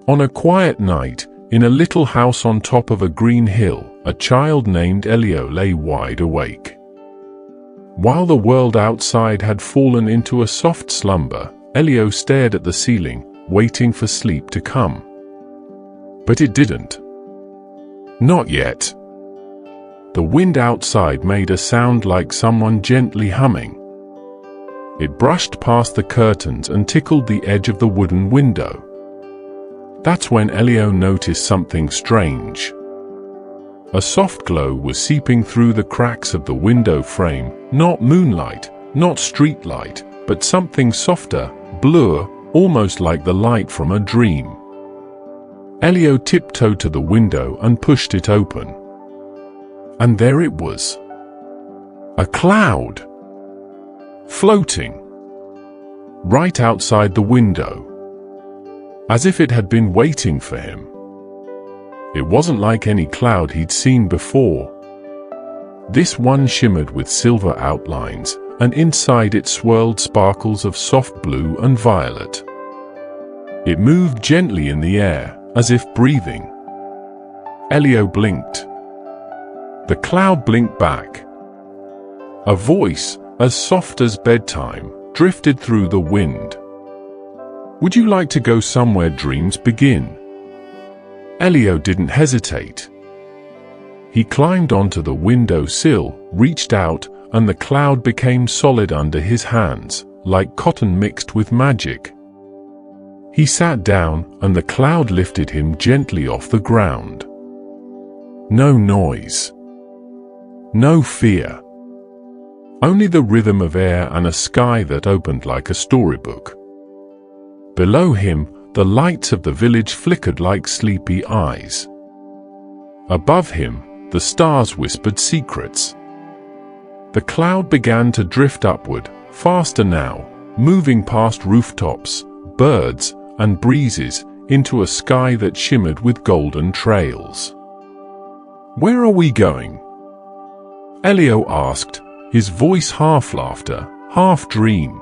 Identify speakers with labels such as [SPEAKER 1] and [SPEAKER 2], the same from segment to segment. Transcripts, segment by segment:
[SPEAKER 1] On a quiet night, in a little house on top of a green hill, a child named Elio lay wide awake. While the world outside had fallen into a soft slumber, Elio stared at the ceiling, waiting for sleep to come. But it didn't. Not yet. The wind outside made a sound like someone gently humming. It brushed past the curtains and tickled the edge of the wooden window. That's when Elio noticed something strange. A soft glow was seeping through the cracks of the window frame, not moonlight, not street light, but something softer, bluer, almost like the light from a dream. Elio tiptoed to the window and pushed it open. And there it was. A cloud. Floating. Right outside the window. As if it had been waiting for him. It wasn't like any cloud he'd seen before. This one shimmered with silver outlines, and inside it swirled sparkles of soft blue and violet. It moved gently in the air, as if breathing. Elio blinked. The cloud blinked back. A voice, as soft as bedtime, drifted through the wind. Would you like to go somewhere dreams begin? Elio didn't hesitate. He climbed onto the window sill, reached out, and the cloud became solid under his hands, like cotton mixed with magic. He sat down, and the cloud lifted him gently off the ground. No noise. No fear. Only the rhythm of air and a sky that opened like a storybook. Below him, the lights of the village flickered like sleepy eyes. Above him, the stars whispered secrets. The cloud began to drift upward, faster now, moving past rooftops, birds, and breezes, into a sky that shimmered with golden trails. Where are we going? Elio asked, his voice half laughter, half dream.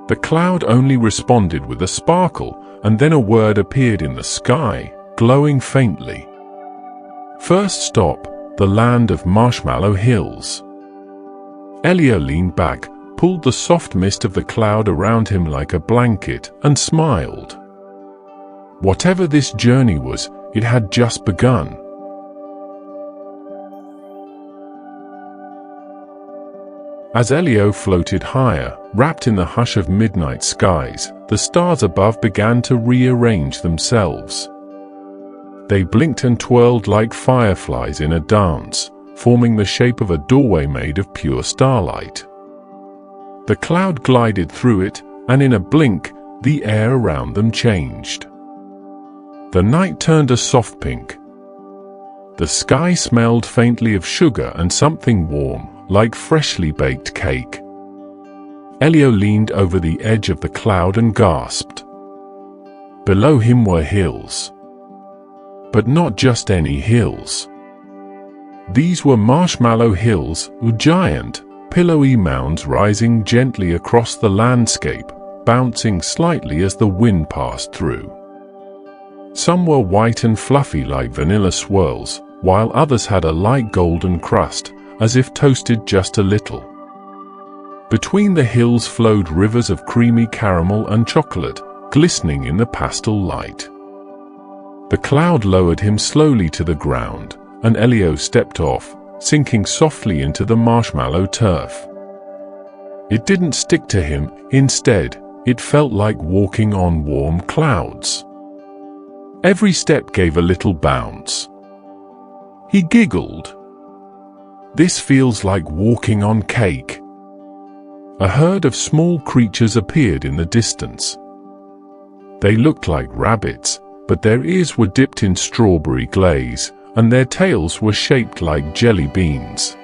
[SPEAKER 1] The cloud only responded with a sparkle, and then a word appeared in the sky, glowing faintly. First stop, the land of Marshmallow Hills. Elio leaned back, pulled the soft mist of the cloud around him like a blanket, and smiled. Whatever this journey was, it had just begun. As Elio floated higher, wrapped in the hush of midnight skies, the stars above began to rearrange themselves. They blinked and twirled like fireflies in a dance, forming the shape of a doorway made of pure starlight. The cloud glided through it, and in a blink, the air around them changed. The night turned a soft pink. The sky smelled faintly of sugar and something warm, like freshly baked cake. Elio leaned over the edge of the cloud and gasped. Below him were hills. But not just any hills. These were Marshmallow Hills, giant, pillowy mounds rising gently across the landscape, bouncing slightly as the wind passed through. Some were white and fluffy like vanilla swirls, while others had a light golden crust, as if toasted just a little. Between the hills flowed rivers of creamy caramel and chocolate, glistening in the pastel light. The cloud lowered him slowly to the ground, and Elio stepped off, sinking softly into the marshmallow turf. It didn't stick to him, instead, it felt like walking on warm clouds. Every step gave a little bounce. He giggled. This feels like walking on cake. A herd of small creatures appeared in the distance. They looked like rabbits, but their ears were dipped in strawberry glaze, and their tails were shaped like jelly beans.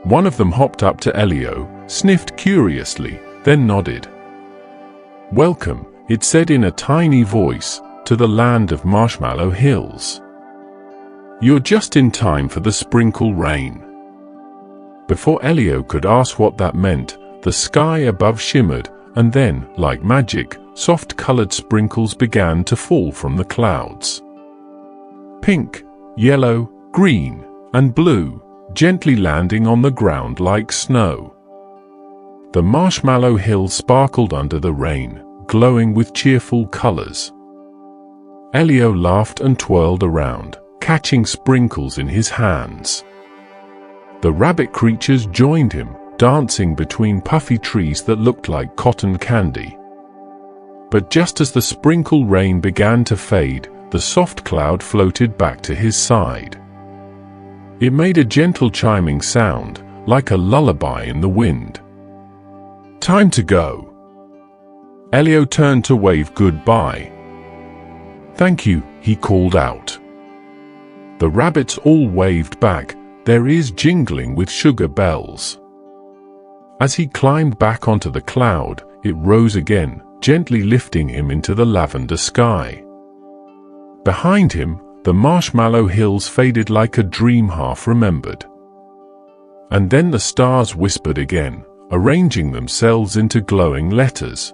[SPEAKER 1] One of them hopped up to Elio, sniffed curiously, then nodded. "Welcome," it said in a tiny voice, "to the land of Marshmallow Hills. You're just in time for the sprinkle rain." Before Elio could ask what that meant, the sky above shimmered, and then, like magic, soft-colored sprinkles began to fall from the clouds. Pink, yellow, green, and blue, gently landing on the ground like snow. The marshmallow hills sparkled under the rain, glowing with cheerful colors. Elio laughed and twirled around, catching sprinkles in his hands. The rabbit creatures joined him, dancing between puffy trees that looked like cotton candy. But just as the sprinkle rain began to fade, the soft cloud floated back to his side. It made a gentle chiming sound, like a lullaby in the wind. "Time to go." Elio turned to wave goodbye. "Thank you," he called out. The rabbits all waved back, their ears jingling with sugar bells. As he climbed back onto the cloud, it rose again, gently lifting him into the lavender sky. Behind him, the marshmallow hills faded like a dream half remembered. And then the stars whispered again, arranging themselves into glowing letters.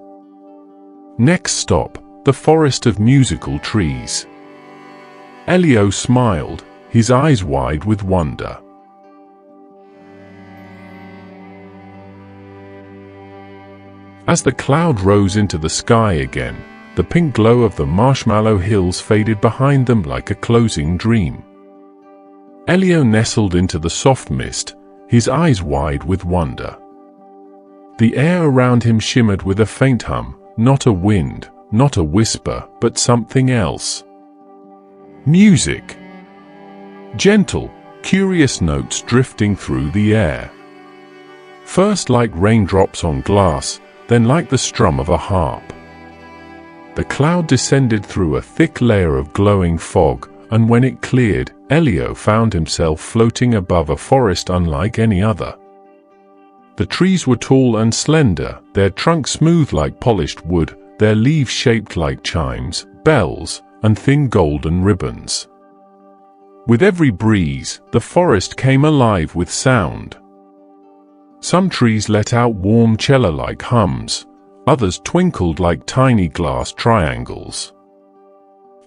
[SPEAKER 1] Next stop, the forest of musical trees. Elio smiled, his eyes wide with wonder. As the cloud rose into the sky again, the pink glow of the marshmallow hills faded behind them like a closing dream. Elio nestled into the soft mist, his eyes wide with wonder. The air around him shimmered with a faint hum, not a wind, not a whisper, but something else. Music. Gentle, curious notes drifting through the air. First like raindrops on glass, then like the strum of a harp. The cloud descended through a thick layer of glowing fog, and when it cleared, Elio found himself floating above a forest unlike any other. The trees were tall and slender, their trunks smooth like polished wood, their leaves shaped like chimes, bells, and thin golden ribbons. With every breeze, the forest came alive with sound. Some trees let out warm cello-like hums, others twinkled like tiny glass triangles.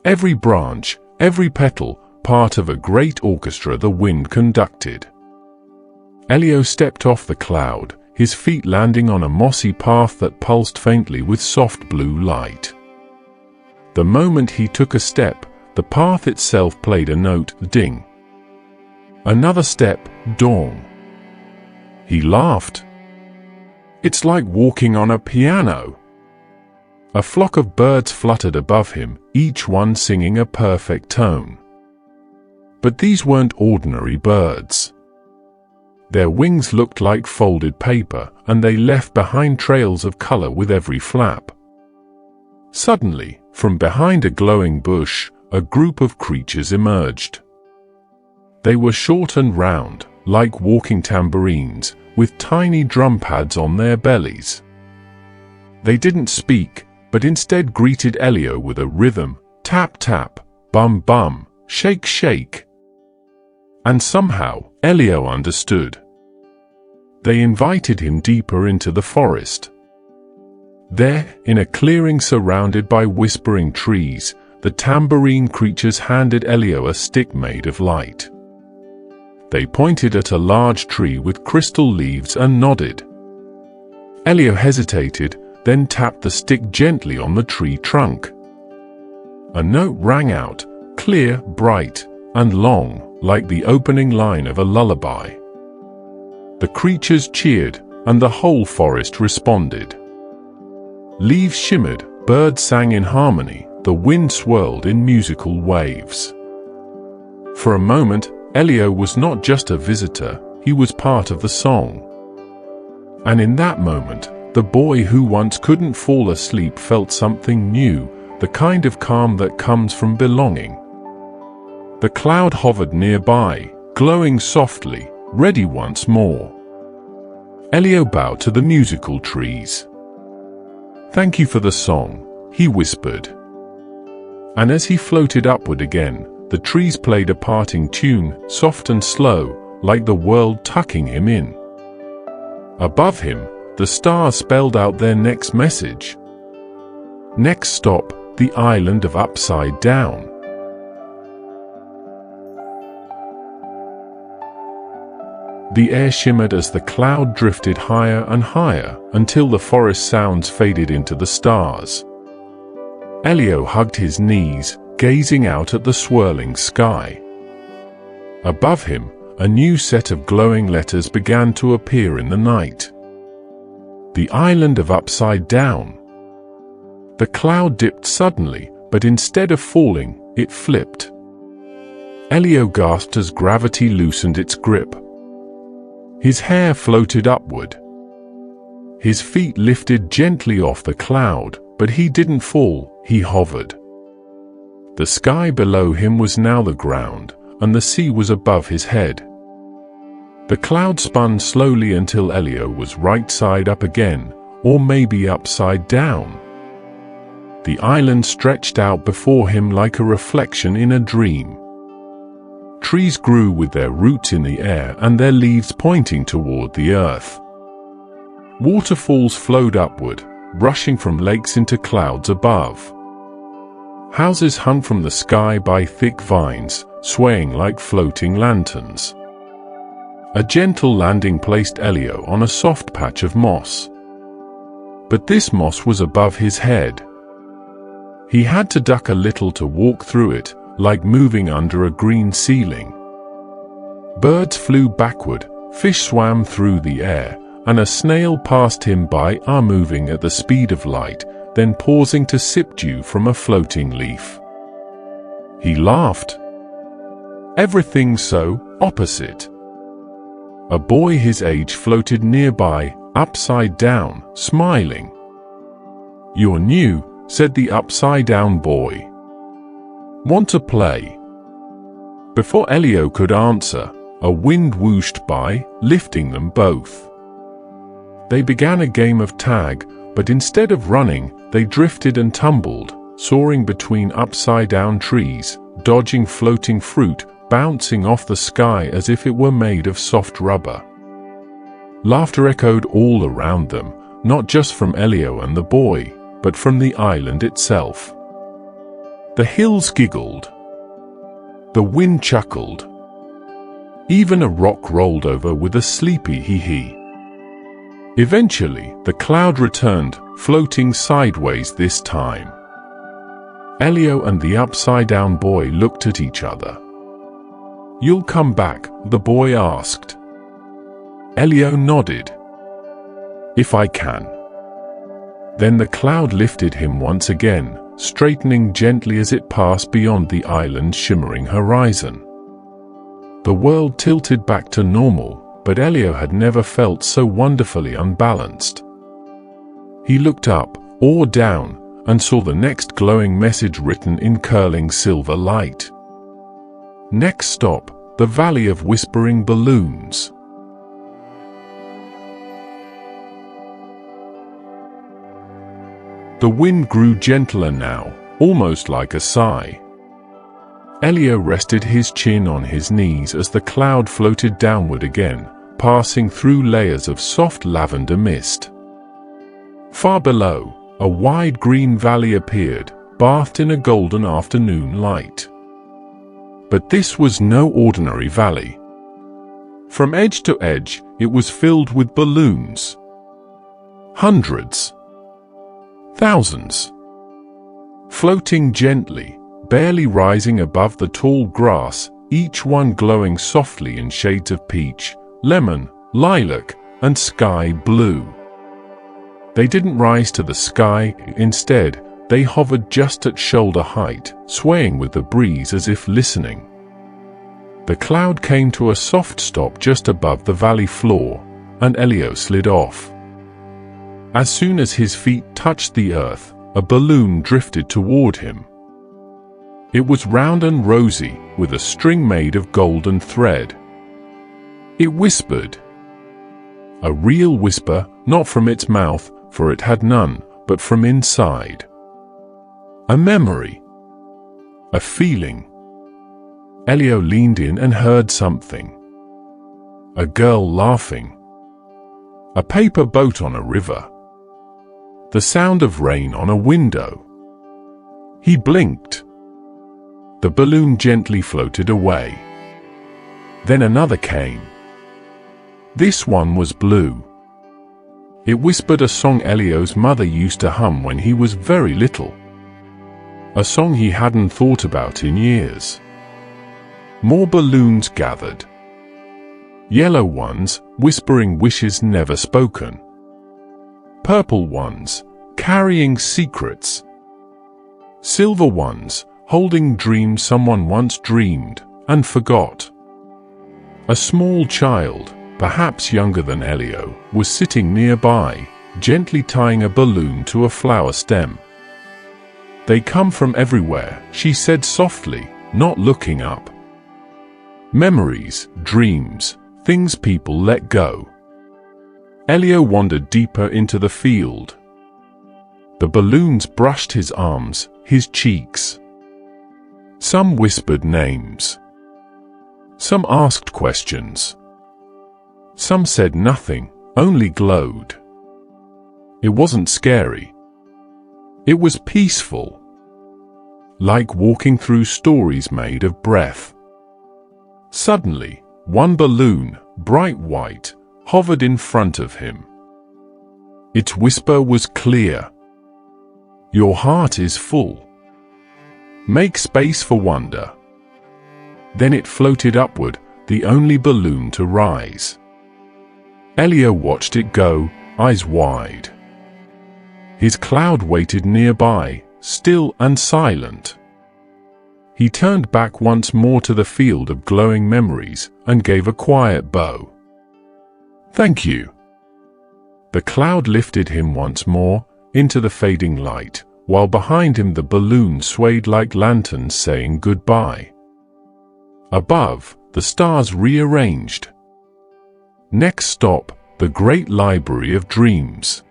[SPEAKER 1] Every branch, every petal, part of a great orchestra the wind conducted. Elio stepped off the cloud, his feet landing on a mossy path that pulsed faintly with soft blue light. The moment he took a step, the path itself played a note, ding. Another step, dong. He laughed. It's like walking on a piano. A flock of birds fluttered above him, each one singing a perfect tone. But these weren't ordinary birds. Their wings looked like folded paper, and they left behind trails of color with every flap. Suddenly, from behind a glowing bush, a group of creatures emerged. They were short and round, like walking tambourines, with tiny drum pads on their bellies. They didn't speak, but instead greeted Elio with a rhythm, tap tap, bum bum, shake shake. And somehow, Elio understood. They invited him deeper into the forest. There, in a clearing surrounded by whispering trees, the tambourine creatures handed Elio a stick made of light. They pointed at a large tree with crystal leaves and nodded. Elio hesitated, then tapped the stick gently on the tree trunk. A note rang out, clear, bright, and long, like the opening line of a lullaby. The creatures cheered, and the whole forest responded. Leaves shimmered, birds sang in harmony, the wind swirled in musical waves. For a moment, Elio was not just a visitor, he was part of the song. And in that moment, the boy who once couldn't fall asleep felt something new, the kind of calm that comes from belonging. The cloud hovered nearby, glowing softly, ready once more. Elio bowed to the musical trees. "Thank you for the song," he whispered. And as he floated upward again, the trees played a parting tune, soft and slow, like the world tucking him in. Above him, The stars spelled out their next message. Next stop, the island of Upside Down. The air shimmered as the cloud drifted higher and higher until the forest sounds faded into the stars. Elio hugged his knees, gazing out at the swirling sky. Above him, a new set of glowing letters began to appear in the night. The island of Upside Down. The cloud dipped suddenly, but instead of falling, it flipped. Elio gasped as gravity loosened its grip. His hair floated upward. His feet lifted gently off the cloud, but he didn't fall, he hovered. The sky below him was now the ground, and the sea was above his head. The cloud spun slowly until Elio was right side up again, or maybe upside down. The island stretched out before him like a reflection in a dream. Trees grew with their roots in the air and their leaves pointing toward the earth. Waterfalls flowed upward, rushing from lakes into clouds above. Houses hung from the sky by thick vines, swaying like floating lanterns. A gentle landing placed Elio on a soft patch of moss. But this moss was above his head. He had to duck a little to walk through it, like moving under a green ceiling. Birds flew backward, fish swam through the air, and a snail passed him by, moving at the speed of light, then pausing to sip dew from a floating leaf. He laughed. Everything so opposite. A boy his age floated nearby, upside down, smiling. "You're new," said the upside-down boy. "Want to play?" Before Elio could answer, a wind whooshed by, lifting them both. They began a game of tag, but instead of running, they drifted and tumbled, soaring between upside-down trees, dodging floating fruit, bouncing off the sky as if it were made of soft rubber. Laughter echoed all around them, not just from Elio and the boy, but from the island itself. The hills giggled. The wind chuckled. Even a rock rolled over with a sleepy hee-hee. Eventually, the cloud returned, floating sideways this time. Elio and the upside-down boy looked at each other. "You'll come back?" the boy asked. Elio nodded. "If I can." Then the cloud lifted him once again, straightening gently as it passed beyond the island's shimmering horizon. The world tilted back to normal, but Elio had never felt so wonderfully unbalanced. He looked up, or down, and saw the next glowing message written in curling silver light. Next stop, the Valley of Whispering Balloons. The wind grew gentler now, almost like a sigh. Elio rested his chin on his knees as the cloud floated downward again, passing through layers of soft lavender mist. Far below, a wide green valley appeared, bathed in a golden afternoon light. But this was no ordinary valley. From edge to edge, it was filled with balloons. Hundreds. Thousands. Floating gently, barely rising above the tall grass, each one glowing softly in shades of peach, lemon, lilac, and sky blue. They didn't rise to the sky, instead, they hovered just at shoulder height, swaying with the breeze as if listening. The cloud came to a soft stop just above the valley floor, and Elio slid off. As soon as his feet touched the earth, a balloon drifted toward him. It was round and rosy, with a string made of golden thread. It whispered. A real whisper, not from its mouth, for it had none, but from inside. A memory. A feeling. Elio leaned in and heard something. A girl laughing. A paper boat on a river. The sound of rain on a window. He blinked. The balloon gently floated away. Then another came. This one was blue. It whispered a song Elio's mother used to hum when he was very little. A song he hadn't thought about in years. More balloons gathered. Yellow ones, whispering wishes never spoken. Purple ones, carrying secrets. Silver ones, holding dreams someone once dreamed and forgot. A small child, perhaps younger than Elio, was sitting nearby, gently tying a balloon to a flower stem. They come from everywhere, she said softly, not looking up. Memories, dreams, things people let go. Elio wandered deeper into the field. The balloons brushed his arms, his cheeks. Some whispered names. Some asked questions. Some said nothing, only glowed. It wasn't scary. It was peaceful. Like walking through stories made of breath. Suddenly, one balloon, bright white, hovered in front of him. Its whisper was clear. Your heart is full. Make space for wonder. Then it floated upward, the only balloon to rise. Elio watched it go, eyes wide. His cloud waited nearby, still and silent. He turned back once more to the field of glowing memories and gave a quiet bow. Thank you. The cloud lifted him once more into the fading light, while behind him the balloon swayed like lanterns saying goodbye. Above, the stars rearranged. Next stop, the great library of dreams.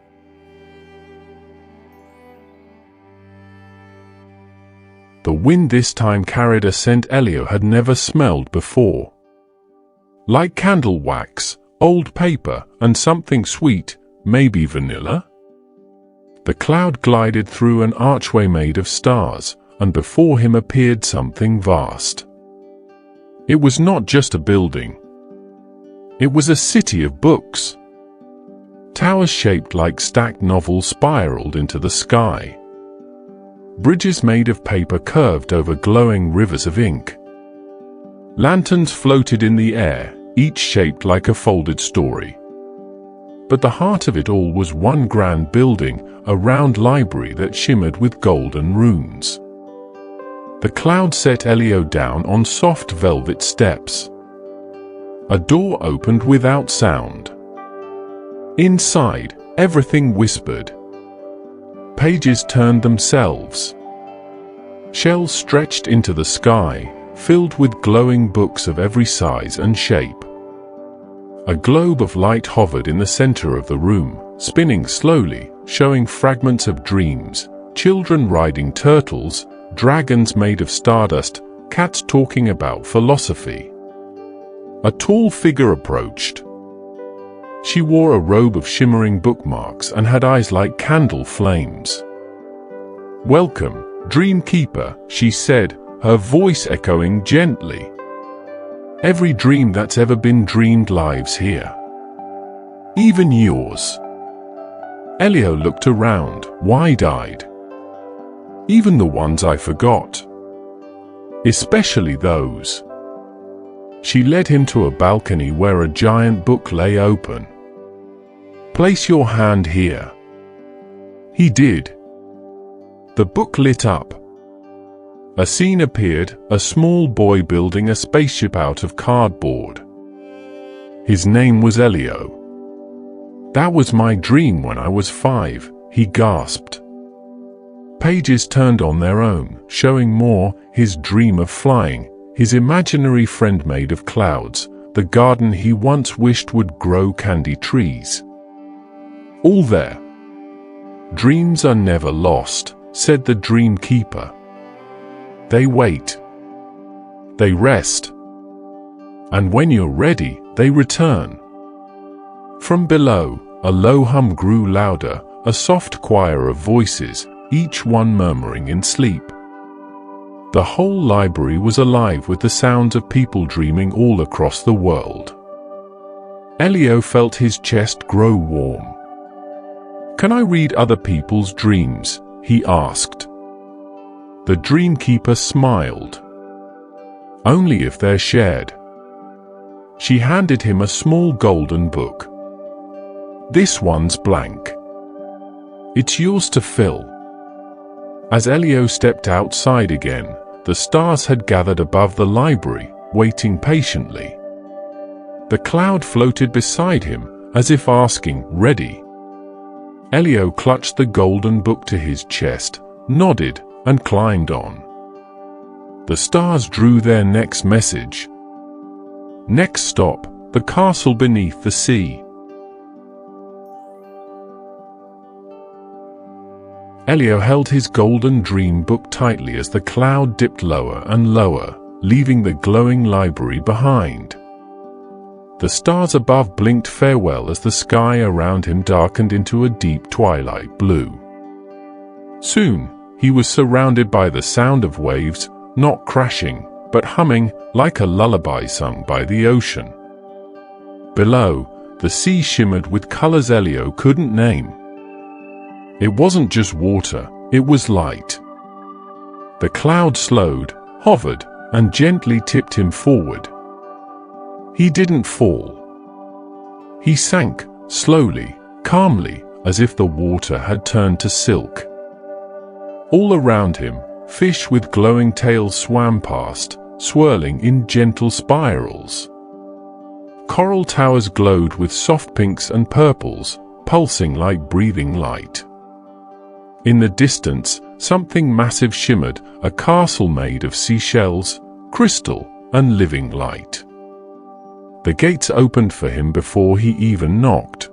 [SPEAKER 1] The wind this time carried a scent Elio had never smelled before. Like candle wax, old paper, and something sweet, maybe vanilla? The cloud glided through an archway made of stars, and before him appeared something vast. It was not just a building. It was a city of books. Towers shaped like stacked novels spiraled into the sky. Bridges made of paper curved over glowing rivers of ink. Lanterns floated in the air, each shaped like a folded story. But the heart of it all was one grand building, a round library that shimmered with golden runes. The cloud set Elio down on soft velvet steps. A door opened without sound. Inside, everything whispered. Pages turned themselves. Shelves stretched into the sky, filled with glowing books of every size and shape. A globe of light hovered in the center of the room, spinning slowly, showing fragments of dreams, children riding turtles, dragons made of stardust, cats talking about philosophy. A tall figure approached. She wore a robe of shimmering bookmarks and had eyes like candle flames. "Welcome, Dream Keeper," she said, her voice echoing gently. "Every dream that's ever been dreamed lives here. Even yours." Elio looked around, wide-eyed. "Even the ones I forgot. Especially those." She led him to a balcony where a giant book lay open. "Place your hand here." He did. The book lit up. A scene appeared, a small boy building a spaceship out of cardboard. His name was Elio. "That was my dream when I was 5, he gasped. Pages turned on their own, showing more, his dream of flying, his imaginary friend made of clouds, the garden he once wished would grow candy trees. All there. "Dreams are never lost," said the Dream Keeper. "They wait. They rest. And when you're ready, they return." From below, a low hum grew louder, a soft choir of voices, each one murmuring in sleep. The whole library was alive with the sounds of people dreaming all across the world. Elio felt his chest grow warm. "Can I read other people's dreams?" he asked. The dreamkeeper smiled. "Only if they're shared." She handed him a small golden book. "This one's blank. It's yours to fill." As Elio stepped outside again, the stars had gathered above the library, waiting patiently. The cloud floated beside him, as if asking, "Ready?" Elio clutched the golden book to his chest, nodded, and climbed on. The stars drew their next message. Next stop, the castle beneath the sea. Elio held his golden dream book tightly as the cloud dipped lower and lower, leaving the glowing library behind. The stars above blinked farewell as the sky around him darkened into a deep twilight blue. Soon, he was surrounded by the sound of waves, not crashing, but humming, like a lullaby sung by the ocean. Below, the sea shimmered with colors Elio couldn't name. It wasn't just water, it was light. The cloud slowed, hovered, and gently tipped him forward. He didn't fall. He sank, slowly, calmly, as if the water had turned to silk. All around him, fish with glowing tails swam past, swirling in gentle spirals. Coral towers glowed with soft pinks and purples, pulsing like breathing light. In the distance, something massive shimmered, a castle made of seashells, crystal, and living light. The gates opened for him before he even knocked.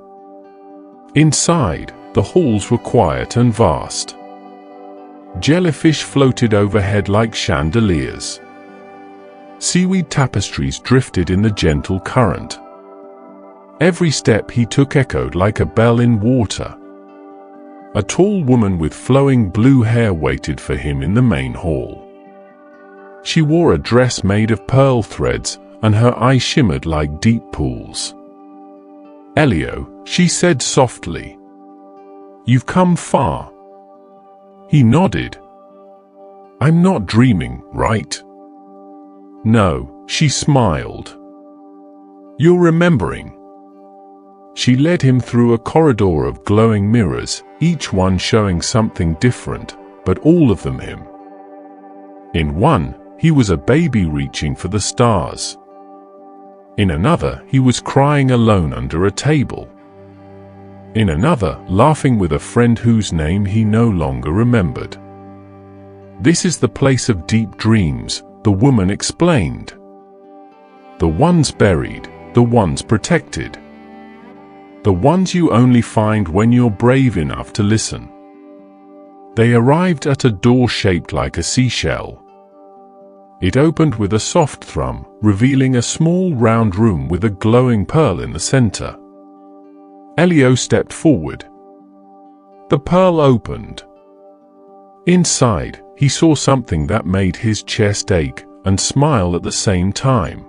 [SPEAKER 1] Inside, the halls were quiet and vast. Jellyfish floated overhead like chandeliers. Seaweed tapestries drifted in the gentle current. Every step he took echoed like a bell in water. A tall woman with flowing blue hair waited for him in the main hall. She wore a dress made of pearl threads, and her eyes shimmered like deep pools. "Elio," she said softly, "you've come far." He nodded. "I'm not dreaming, right?" "No," she smiled. "You're remembering." She led him through a corridor of glowing mirrors, each one showing something different, but all of them him. In one, he was a baby reaching for the stars. In another, he was crying alone under a table. In another, laughing with a friend whose name he no longer remembered. "This is the place of deep dreams," the woman explained. "The ones buried, the ones protected. The ones you only find when you're brave enough to listen." They arrived at a door shaped like a seashell. It opened with a soft thrum, revealing a small round room with a glowing pearl in the center. Elio stepped forward. The pearl opened. Inside, he saw something that made his chest ache and smile at the same time.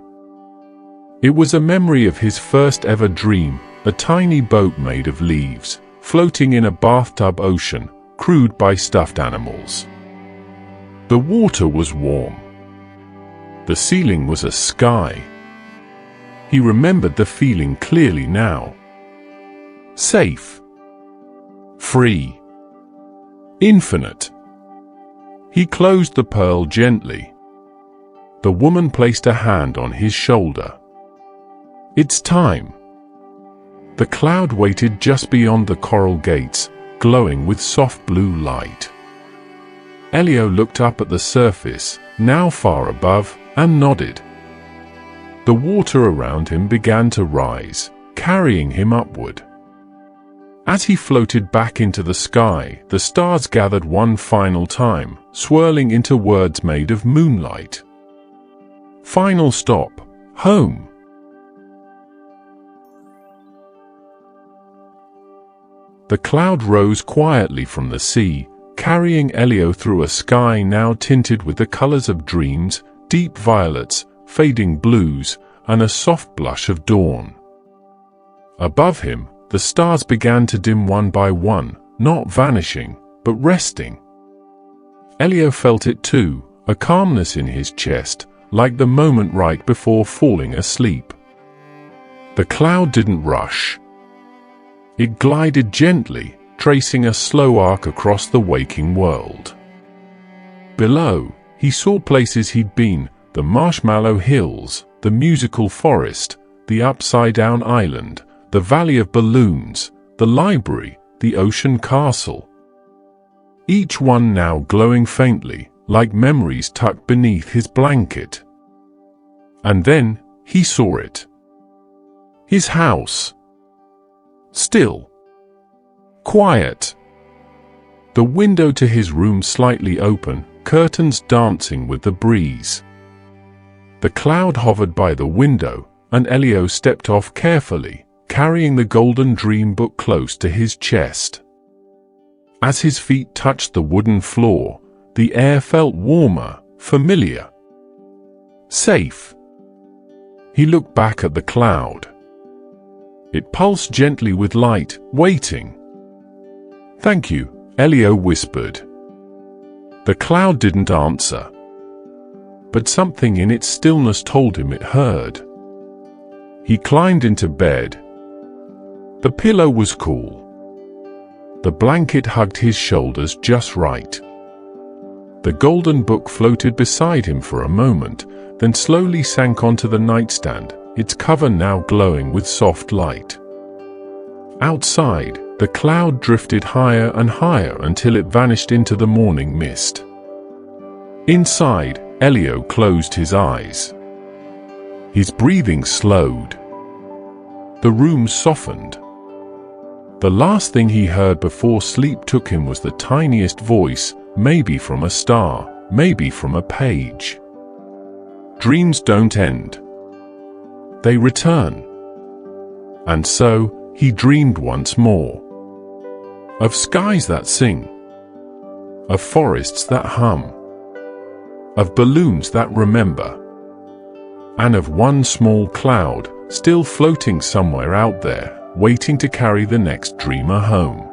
[SPEAKER 1] It was a memory of his first ever dream, a tiny boat made of leaves, floating in a bathtub ocean, crewed by stuffed animals. The water was warm. The ceiling was a sky. He remembered the feeling clearly now. Safe. Free. Infinite. He closed the pearl gently. The woman placed a hand on his shoulder. "It's time." The cloud waited just beyond the coral gates, glowing with soft blue light. Elio looked up at the surface, now far above, and nodded. The water around him began to rise, carrying him upward. As he floated back into the sky, the stars gathered one final time, swirling into words made of moonlight. Final stop, home. The cloud rose quietly from the sea, carrying Elio through a sky now tinted with the colors of dreams, deep violets, fading blues, and a soft blush of dawn. Above him, the stars began to dim one by one, not vanishing, but resting. Elio felt it too, a calmness in his chest, like the moment right before falling asleep. The cloud didn't rush. It glided gently, tracing a slow arc across the waking world. Below, he saw places he'd been, the marshmallow hills, the musical forest, the upside-down island, the valley of balloons, the library, the ocean castle. Each one now glowing faintly, like memories tucked beneath his blanket. And then, he saw it. His house. Still. Quiet. The window to his room slightly open, curtains dancing with the breeze. The cloud hovered by the window, and Elio stepped off carefully, carrying the golden dream book close to his chest. As his feet touched the wooden floor, the air felt warmer, familiar. Safe. He looked back at the cloud. It pulsed gently with light, waiting. "Thank you," Elio whispered. The cloud didn't answer, but something in its stillness told him it heard. He climbed into bed. The pillow was cool. The blanket hugged his shoulders just right. The golden book floated beside him for a moment, then slowly sank onto the nightstand, its cover now glowing with soft light. Outside, the cloud drifted higher and higher until it vanished into the morning mist. Inside, Elio closed his eyes. His breathing slowed. The room softened. The last thing he heard before sleep took him was the tiniest voice, maybe from a star, maybe from a page. Dreams don't end. They return. And so, he dreamed once more. Of skies that sing. Of forests that hum. Of balloons that remember. And of one small cloud, still floating somewhere out there, waiting to carry the next dreamer home.